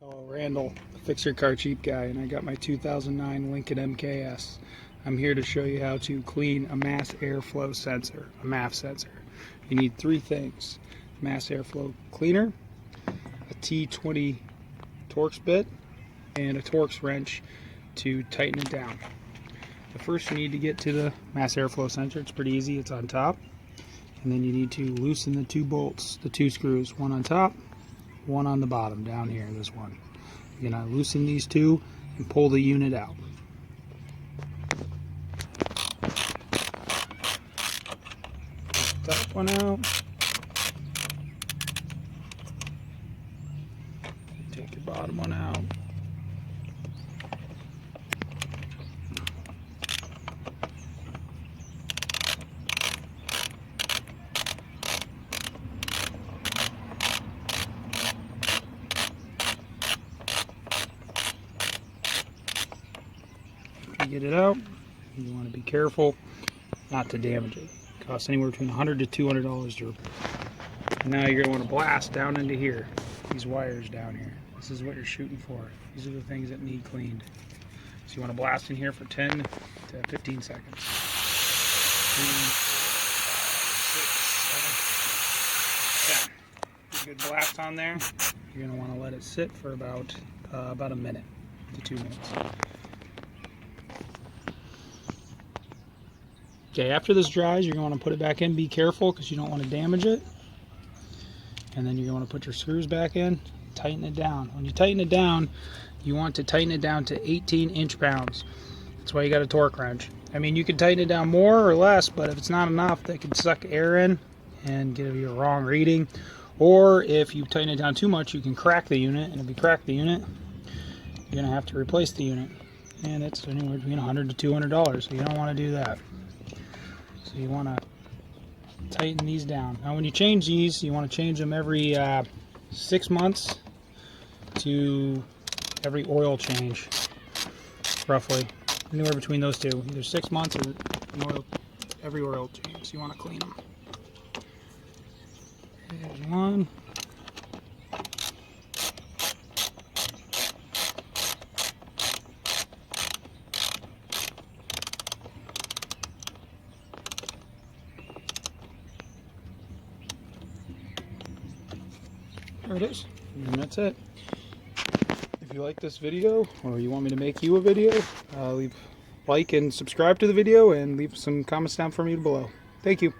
Hello, Randall, Fix Your Car Cheap Guy, and I got my 2009 Lincoln MKS. I'm here to show you how to clean a mass airflow sensor, a MAF sensor. You need three things: mass airflow cleaner, a T20 Torx bit, and a Torx wrench to tighten it down. But first you need to get to the mass airflow sensor. It's pretty easy, it's on top. And then you need to loosen the two bolts, the two screws, one on top, one on the bottom down here, this one. You're going to loosen these two and pull the unit out. Take the top one out. Take your bottom one out. Get it out. You want to be careful not to damage it. It costs anywhere between $100 to $200 to repair. And now you're going to want to blast down into here, these wires down here. This is what you're shooting for. These are the things that need cleaned. So you want to blast in here for 10 to 15 seconds. 3, 4, 5, 6, 7, 10. Good blast on there. You're going to want to let it sit for about a minute to 2 minutes. Okay, after this dries, you're going to want to put it back in. Be careful because you don't want to damage it. And then you're going to put your screws back in, tighten it down. When you tighten it down, you want to tighten it down to 18 inch-pounds. That's why you got a torque wrench. I mean, you can tighten it down more or less, but if it's not enough, that can suck air in and give you a wrong reading. Or if you tighten it down too much, you can crack the unit. And if you crack the unit, you're going to have to replace the unit. And it's anywhere between $100 to $200, so you don't want to do that. So you want to tighten these down. Now when you change these, you want to change them every 6 months to every oil change, roughly. Anywhere between those two. Either 6 months or every oil change. So you want to clean them. There's one. There it is, and that's it. If you like this video, or you want me to make you a video, like and subscribe to the video, and leave some comments down for me below. Thank you.